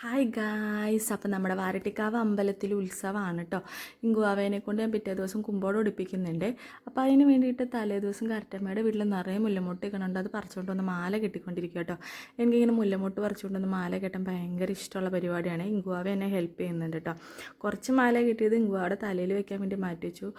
Hi guys, അപ്പം നമ്മുടെ വാരട്ടിക്കാവ് അമ്പലത്തിൽ ഉത്സവമാണ് കേട്ടോ. ഇങ്കുവാവേനെ കൊണ്ട് ഞാൻ പിറ്റേ ദിവസം കുമ്പോട് ഒടിപ്പിക്കുന്നുണ്ട്. അപ്പോൾ അതിന് വേണ്ടിയിട്ട് തലേ ദിവസം കരട്ടമ്മയുടെ വീട്ടിൽ നിറയെ മുല്ലമൊട്ട് കിണുണ്ട്. അത് പറിച്ചുകൊണ്ട് വന്ന് മാല കെട്ടിക്കൊണ്ടിരിക്കുക കേട്ടോ. എനിക്കിങ്ങനെ മുല്ലമൊട്ട് പറിച്ചുകൊണ്ട് വന്ന് മാല കെട്ടാൻ ഭയങ്കര ഇഷ്ടമുള്ള പരിപാടിയാണ്. ഇങ്കുവാവ എന്നെ ഹെൽപ്പ് ചെയ്യുന്നുണ്ട് കേട്ടോ. കുറച്ച് മാല കിട്ടിയത് ഇങ്കുവാവിടെ തലയിൽ വെക്കാൻ വേണ്ടി മാറ്റി വെച്ചു.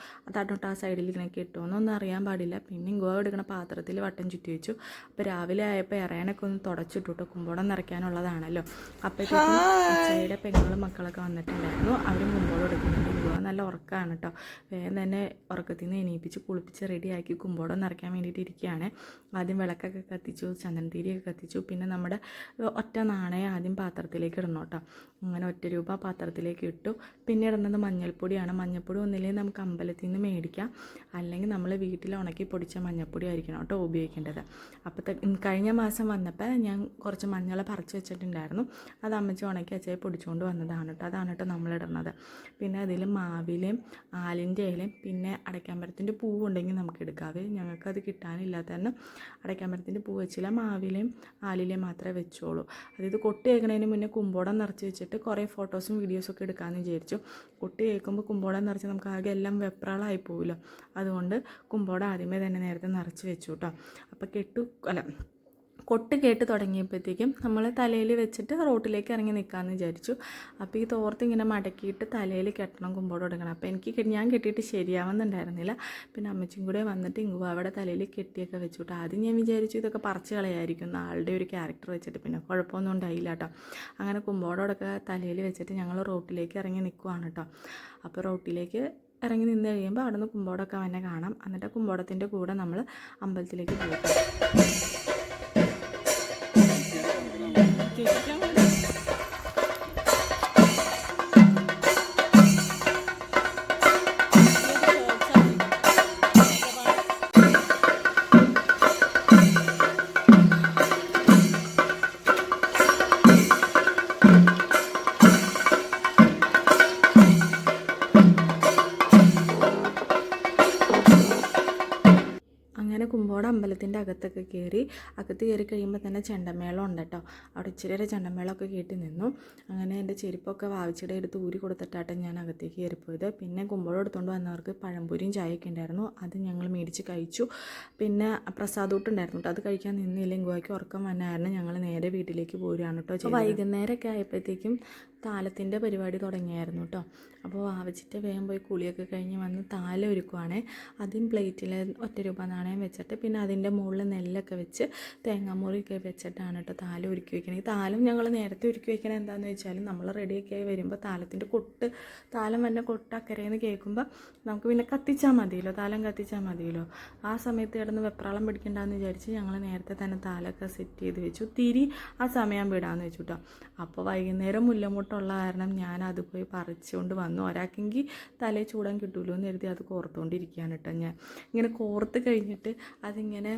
അതോട്ട് ആ സൈഡിൽ ഇങ്ങനെ കിട്ടുമെന്നൊന്നും അറിയാൻ പാടില്ല. പിന്നെ ഇങ്കുവാവ് എടുക്കുന്ന പാത്രത്തിൽ വട്ടം ചുറ്റി വെച്ചു. അപ്പോൾ രാവിലെ ആയപ്പോൾ ഇറയനൊക്കെ ഒന്ന് തുടച്ചിട്ടു കേട്ടോ. കുമ്പോടം നിറയ്ക്കാനുള്ളതാണല്ലോ. അപ്പോഴത്തേക്കും അച്ഛയുടെ പെങ്ങളും മക്കളൊക്കെ വന്നിട്ടുണ്ടായിരുന്നു. അവരും കുമ്പോളം എടുക്കുന്നുണ്ട്. കുമ്പോളം നല്ല ഉറക്കമാണ് കേട്ടോ. വേഗം തന്നെ ഉറക്കത്തിൽ നിന്ന് എണീപ്പിച്ച് കുളിപ്പിച്ച് റെഡിയാക്കി കുമ്പോളം നിറയ്ക്കാൻ വേണ്ടിയിട്ട് ഇരിക്കുകയാണ്. ആദ്യം വിളക്കൊക്കെ കത്തിച്ചു, ചന്ദനത്തിരിയൊക്കെ കത്തിച്ചു. പിന്നെ നമ്മുടെ ഒറ്റ നാണയം ആദ്യം പാത്രത്തിലേക്ക് ഇടണം കേട്ടോ. അങ്ങനെ ഒറ്റ രൂപ പാത്രത്തിലേക്ക് ഇട്ടു. പിന്നെ ഇടുന്നത് മഞ്ഞൾപ്പൊടിയാണ്. മഞ്ഞൾപ്പൊടി ഒന്നില്ലെങ്കിൽ നമുക്ക് അമ്പലത്തിൽ നിന്ന് മേടിക്കാം, അല്ലെങ്കിൽ നമ്മൾ വീട്ടിൽ ഉണക്കി പൊടിച്ച മഞ്ഞൾപ്പൊടി ആയിരിക്കണം കേട്ടോ ഉപയോഗിക്കേണ്ടത്. അപ്പോൾ കഴിഞ്ഞ മാസം വന്നപ്പോൾ ഞാൻ കുറച്ച് മഞ്ഞൾ പറിച്ച് വെച്ചിട്ടുണ്ടായിരുന്നു. അത് അമ്മച്ചി ഉണക്കി അച്ചായി പൊടിച്ചുകൊണ്ട് വന്നതാണ് കേട്ടോ. അതാണ് കേട്ടോ നമ്മളിടുന്നത്. പിന്നെ അതിൽ മാവിലയും ആലിൻ്റെ ഇലയും പിന്നെ അടയ്ക്കാമ്പരത്തിൻ്റെ പൂവ് ഉണ്ടെങ്കിൽ നമുക്ക് എടുക്കാവേ. ഞങ്ങൾക്കത് കിട്ടാനില്ലാത്ത കാരണം അടയ്ക്കാമ്പരത്തിൻ്റെ പൂ വെച്ചില്ല, മാവിലയും ആലിലയും മാത്രമേ വെച്ചോളൂ. അതായത് കൊട്ടി കേൾക്കുന്നതിന് മുന്നേ കുമ്പോടം നിറച്ച് വെച്ചിട്ട് കുറേ ഫോട്ടോസും വീഡിയോസൊക്കെ എടുക്കാമെന്ന് വിചാരിച്ചു. കൊട്ടി കേൾക്കുമ്പോൾ കുമ്പോടം നിറച്ച് നമുക്ക് ആകെ എല്ലാം വെപ്രാളായി പോകുമല്ലോ. അതുകൊണ്ട് കുമ്പോടം ആദ്യമേ തന്നെ നേരത്തെ നിറച്ച് വെച്ചു കേട്ടോ. അപ്പോൾ കൊട്ട് കേട്ട് തുടങ്ങിയപ്പോഴത്തേക്കും നമ്മൾ തലയിൽ വെച്ചിട്ട് റോട്ടിലേക്ക് ഇറങ്ങി നിൽക്കാമെന്ന് വിചാരിച്ചു. അപ്പോൾ ഈ തോർത്ത് ഇങ്ങനെ മടക്കിയിട്ട് തലയിൽ കെട്ടണം, കുമ്പോട് കൊടുക്കണം. അപ്പോൾ ഞാൻ കെട്ടിയിട്ട് ശരിയാവുന്നുണ്ടായിരുന്നില്ല. പിന്നെ അമ്മച്ചും കൂടെ വന്നിട്ട് അവിടെ തലയിൽ കെട്ടിയൊക്കെ വെച്ചു. ആദ്യം ഞാൻ വിചാരിച്ചു ഇതൊക്കെ പറിച്ച് കളയായിരിക്കും ആളുടെ ഒരു ക്യാരക്ടർ വെച്ചിട്ട്. പിന്നെ കുഴപ്പമൊന്നും ഉണ്ടായില്ല കേട്ടോ. അങ്ങനെ കുമ്പോടോടൊക്കെ തലയിൽ വെച്ചിട്ട് ഞങ്ങൾ റോട്ടിലേക്ക് ഇറങ്ങി നിൽക്കുവാണ് കേട്ടോ. അപ്പോൾ റോട്ടിലേക്ക് ഇറങ്ങി നിന്ന് കഴിയുമ്പോൾ അവിടെ നിന്ന് കുമ്പോടൊക്കെ തന്നെ കാണാം. എന്നിട്ട് കുമ്പോടത്തിൻ്റെ കൂടെ നമ്മൾ അമ്പലത്തിലേക്ക് പോകും. അങ്ങനെ കുമ്പോട് അമ്പലത്തിൻ്റെ അകത്തൊക്കെ അകത്ത് കയറി കഴിയുമ്പോൾ തന്നെ ചെണ്ടമേളം ഉണ്ട് കേട്ടോ. അവിടെ ഇച്ചിരി ചെണ്ടമേളമൊക്കെ കേട്ടി നിന്നു. അങ്ങനെ എൻ്റെ ചെരുപ്പൊക്കെ വാവിച്ചിടെ എടുത്ത് ഊരി കൊടുത്തിട്ടാട്ടെ ഞാൻ അകത്തേക്ക് കയറിപ്പോയത്. പിന്നെ കുമ്പോളം എടുത്തുകൊണ്ട് വന്നവർക്ക് പഴംപൊരിയും ചായയൊക്കെ ഉണ്ടായിരുന്നു. അത് ഞങ്ങൾ മേടിച്ച് കഴിച്ചു. പിന്നെ പ്രസാദൂട്ടുണ്ടായിരുന്നു കേട്ടോ. അത് കഴിക്കാൻ നിന്നില്ല. ഇങ്ങോയ്ക്ക് ഉറക്കം വന്നായിരുന്നു. ഞങ്ങൾ നേരെ വീട്ടിലേക്ക് പോരുകയാണ് കേട്ടോ. വൈകുന്നേരമൊക്കെ ആയപ്പോഴത്തേക്കും താലത്തിൻ്റെ പരിപാടി തുടങ്ങിയായിരുന്നു കേട്ടോ. അപ്പോൾ വാവച്ചിട്ട് വേഗം പോയി കുളിയൊക്കെ കഴിഞ്ഞ് വന്ന് താല ഒരുക്കുവാണേ. ആദ്യം പ്ലേറ്റിൽ ഒറ്റ രൂപ നാണയം വെച്ചിട്ട് പിന്നെ അതിൻ്റെ മുകളിൽ നെല്ലൊക്കെ വെച്ച് തേങ്ങാമുറിയൊക്കെ വെച്ചിട്ടാണ് കേട്ടോ താലം ഒരുക്കി വയ്ക്കണം. ഈ താലം ഞങ്ങൾ നേരത്തെ ഒരുക്കി വയ്ക്കണം എന്താണെന്ന് വെച്ചാൽ നമ്മൾ റെഡിയൊക്കെ ആയി വരുമ്പോൾ താലത്തിൻ്റെ താലം വന്ന കൊട്ട് അക്കരയെന്ന് കേൾക്കുമ്പോൾ നമുക്ക് പിന്നെ കത്തിച്ചാൽ മതിയല്ലോ, താലം കത്തിച്ചാൽ മതിയല്ലോ. ആ സമയത്ത് കിടന്ന് വെപ്രാളം പിടിക്കണ്ടെന്ന് വിചാരിച്ച് ഞങ്ങൾ നേരത്തെ തന്നെ താലമൊക്കെ സെറ്റ് ചെയ്ത് വെച്ചു. തിരി ആ സമയം വിടാമെന്ന് വെച്ചു കേട്ടോ. അപ്പോൾ വൈകുന്നേരം മുല്ലമുട്ടുള്ള കാരണം ഞാൻ അത് പോയി പറിച്ചുകൊണ്ട് വന്നു. ഒരാൾക്കെങ്കിൽ തലയിൽ ചൂടാൻ കിട്ടുമല്ലോ എന്ന് കരുതി അത് കോർത്തുകൊണ്ടിരിക്കുകയാണ് കേട്ടോ. ഞാൻ ഇങ്ങനെ കോർത്ത് കഴിഞ്ഞിട്ട് അതിങ്ങനെ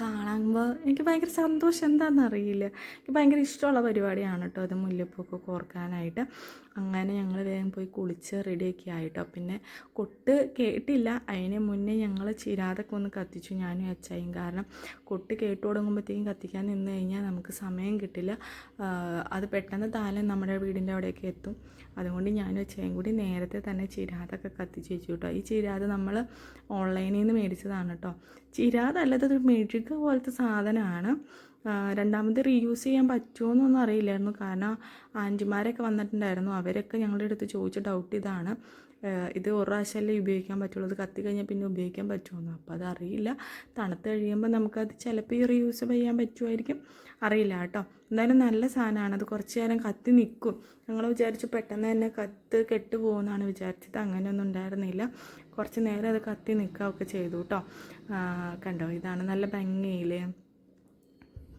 കാണുമ്പോൾ എനിക്ക് ഭയങ്കര സന്തോഷം, എന്താണെന്നറിയില്ല. എനിക്ക് ഭയങ്കര ഇഷ്ടമുള്ള പരിപാടിയാണ് കേട്ടോ അത്, മുല്ലപ്പൂക്കെ കോർക്കാനായിട്ട്. അങ്ങനെ ഞങ്ങൾ വേഗം പോയി കുളിച്ച് റെഡിയൊക്കെ ആയിട്ടോ. പിന്നെ കൊട്ട് കേട്ടില്ല, അതിന് മുന്നേ ഞങ്ങൾ ചിരാതൊക്കെ ഒന്ന് കത്തിച്ചു ഞാനും അച്ചായും. കാരണം കൊട്ട് കേട്ട് തുടങ്ങുമ്പോഴത്തേക്കും കത്തിക്കാൻ നിന്ന് കഴിഞ്ഞാൽ നമുക്ക് സമയം കിട്ടില്ല. അത് പെട്ടെന്ന് താലം നമ്മുടെ വീടിൻ്റെ അവിടെയൊക്കെ എത്തും. അതുകൊണ്ട് ഞാനും അച്ചായും കൂടി നേരത്തെ തന്നെ ചിരാതൊക്കെ കത്തിച്ച് വെച്ചു കേട്ടോ. ഈ ചിരാത് നമ്മൾ ഓൺലൈനിൽ നിന്ന് മേടിച്ചതാണ് കേട്ടോ. ചിരാതല്ലത് മെഴുക പോലത്തെ സാധനമാണ്. രണ്ടാമത് റീയൂസ് ചെയ്യാൻ പറ്റുമോ എന്നൊന്നും അറിയില്ലായിരുന്നു. കാരണം ആൻറ്റിമാരൊക്കെ വന്നിട്ടുണ്ടായിരുന്നു. അവരൊക്കെ ഞങ്ങളുടെ അടുത്ത് ചോദിച്ച ഡൗട്ട് ഇതാണ്, ഇത് ഒരു പ്രാവശ്യമല്ലേ ഉപയോഗിക്കാൻ പറ്റുള്ളൂ, ഇത് കത്തി കഴിഞ്ഞാൽ പിന്നെ ഉപയോഗിക്കാൻ പറ്റുമെന്ന്. അപ്പോൾ അതറിയില്ല. തണുത്ത് കഴിയുമ്പോൾ നമുക്കത് ചിലപ്പോൾ ഈ റീയൂസ് ചെയ്യാൻ പറ്റുമായിരിക്കും, അറിയില്ല കേട്ടോ. എന്തായാലും നല്ല സാധനമാണ്. അത് കുറച്ച് നേരം കത്തി നിൽക്കും. ഞങ്ങൾ വിചാരിച്ചു പെട്ടെന്ന് തന്നെ കെട്ട് പോകുമെന്നാണ് വിചാരിച്ചത്. അങ്ങനെയൊന്നും ഉണ്ടായിരുന്നില്ല. കുറച്ച് നേരം അത് കത്തി നിൽക്കുകയൊക്കെ ചെയ്തു കേട്ടോ. കണ്ടോ, ഇതാണ് നല്ല ഭംഗിയിൽ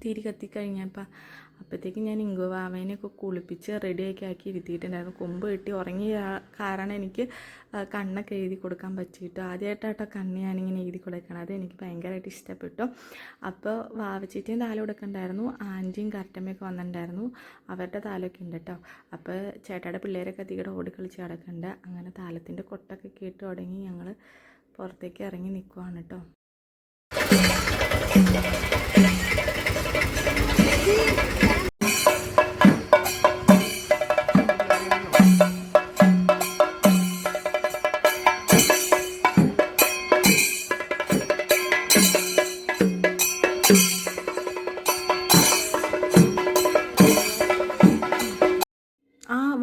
തിരി കത്തിക്കഴിഞ്ഞപ്പോൾ. അപ്പോഴത്തേക്കും ഞാൻ ഇങ്കുവാവേനെയൊക്കെ കുളിപ്പിച്ച് റെഡിയാക്കി ആക്കി ഇരുത്തിയിട്ടുണ്ടായിരുന്നു. കൊമ്പ് കെട്ടി ഉറങ്ങിയ കാരണം എനിക്ക് കണ്ണൊക്കെ എഴുതി കൊടുക്കാൻ പറ്റിയിട്ട് ആദ്യമായിട്ടാട്ടോ കണ്ണ് ഞാനിങ്ങനെ എഴുതി കൊടുക്കണം. അത് എനിക്ക് ഭയങ്കരമായിട്ട് ഇഷ്ടപ്പെട്ടു. അപ്പോൾ വാവച്ചിറ്റയും താലം കൊടുക്കണ്ടായിരുന്നു. ആൻറ്റിയും കരട്ടമ്മയൊക്കെ വന്നിട്ടുണ്ടായിരുന്നു. അവരുടെ താലമൊക്കെ ഉണ്ട് കേട്ടോ. അപ്പോൾ ചേട്ടായുടെ പിള്ളേരൊക്കെ അധികം ഓടി കളിച്ച് കിടക്കുന്നുണ്ട്. അങ്ങനെ താലത്തിൻ്റെ കൊട്ടൊക്കെ കേട്ട് തുടങ്ങി ഞങ്ങൾ പുറത്തേക്ക് ഇറങ്ങി നിൽക്കുവാണ് കേട്ടോ.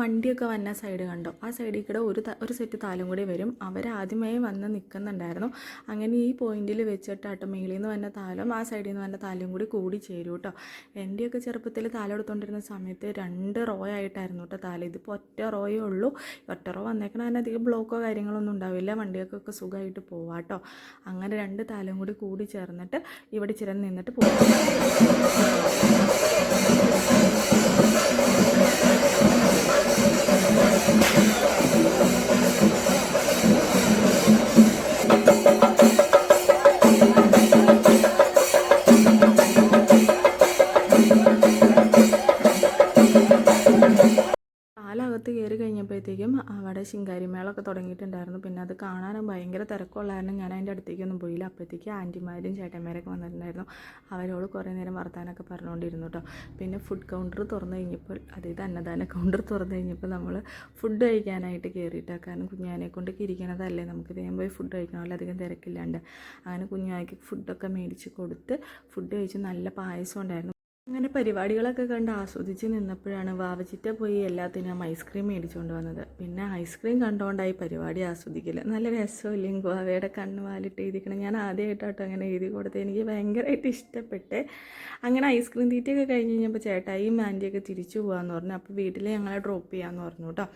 വണ്ടിയൊക്കെ വന്ന സൈഡ് കണ്ടോ, ആ സൈഡിൽ കൂടെ ഒരു സെറ്റ് താലും കൂടി വരും. അവരാദ്യമേ വന്ന് നിൽക്കുന്നുണ്ടായിരുന്നു. അങ്ങനെ ഈ പോയിന്റിൽ വെച്ചിട്ടാട്ടോ മേളിൽ നിന്ന് വന്ന താലും ആ സൈഡിൽ നിന്ന് വന്ന താലും കൂടി ചേരും കേട്ടോ. എൻ്റെയൊക്കെ ചെറുപ്പത്തിൽ താലം എടുത്തുകൊണ്ടിരുന്ന സമയത്ത് 2 റോ ആയിട്ടായിരുന്നു കേട്ടോ താലം. ഇതിപ്പോൾ ഒറ്റ റോയേ ഉള്ളൂ. ഒറ്റ റോ വന്നേക്കണ തന്നെ അധികം ബ്ലോക്കോ കാര്യങ്ങളൊന്നും ഉണ്ടാവില്ല, വണ്ടിയൊക്കെ സുഖമായിട്ട് പോവാം കേട്ടോ. അങ്ങനെ 2 താലം കൂടി ചേർന്നിട്ട് ഇവിടെ ഇച്ചിരി നിന്നിട്ട് പോകും. പാലകത്ത് കയറി കഴിഞ്ഞപ്പോഴത്തേക്കും അവിടെ ശിങ്കാരിമേളൊക്കെ തുടങ്ങിയിട്ടുണ്ടായിരുന്നു. പിന്നെ അത് കാണാനും ഭയങ്കര തിരക്കുള്ള കാരണം ഞാൻ അതിൻ്റെ അടുത്തേക്കൊന്നും പോയില്ല. അപ്പോഴത്തേക്ക് ആൻറ്റിമാരും ചേട്ടന്മാരൊക്കെ വന്നിട്ടുണ്ടായിരുന്നു. അവരോട് കുറേ നേരം വർത്താനൊക്കെ പറഞ്ഞുകൊണ്ടിരുന്നു കേട്ടോ. പിന്നെ ഫുഡ് കൗണ്ടർ തുറന്നു കഴിഞ്ഞപ്പോൾ, അതായത് അന്നദാന കൗണ്ടർ തുറന്നു കഴിഞ്ഞപ്പോൾ നമ്മൾ ഫുഡ് കഴിക്കാനായിട്ട് കയറിയിട്ടാണ്. കാരണം കുഞ്ഞാനെ കൊണ്ടൊക്കെ ഇരിക്കണതല്ലേ, നമുക്ക് വേഗം പോയി ഫുഡ് കഴിക്കണമല്ലോ, അധികം തിരക്കില്ലാണ്ട്. അങ്ങനെ കുഞ്ഞായ്ക്ക് ഫുഡൊക്കെ മേടിച്ച് കൊടുത്ത് ഫുഡ് കഴിച്ച് നല്ല പായസം ഉണ്ടായിരുന്നു. അങ്ങനെ പരിപാടികളൊക്കെ കണ്ട് ആസ്വദിച്ച് നിന്നപ്പോഴാണ് വാവച്ചിറ്റ പോയി എല്ലാത്തിനും ഐസ്ക്രീം മേടിച്ചുകൊണ്ട് വന്നത്. പിന്നെ ഐസ്ക്രീം കണ്ടുകൊണ്ടായി പരിപാടി ആസ്വദിക്കില്ല. നല്ല രസമില്ലേ ഗുവാവയുടെ കണ്ണ് വാലിട്ട് എഴുതിക്കണം. ഞാൻ ആദ്യമായിട്ടാട്ടോ അങ്ങനെ എഴുതി കൊടുത്തത്. എനിക്ക് ഭയങ്കരമായിട്ട് ഇഷ്ടപ്പെട്ടെ. അങ്ങനെ ഐസ്ക്രീം തീറ്റയൊക്കെ കഴിഞ്ഞ് കഴിഞ്ഞപ്പോൾ ചേട്ടായിയും ആൻറ്റിയൊക്കെ തിരിച്ചു പോകാമെന്ന് പറഞ്ഞു. അപ്പോൾ വീട്ടിൽ ഞങ്ങളെ ഡ്രോപ്പ് ചെയ്യാമെന്ന് പറഞ്ഞു കേട്ടോ.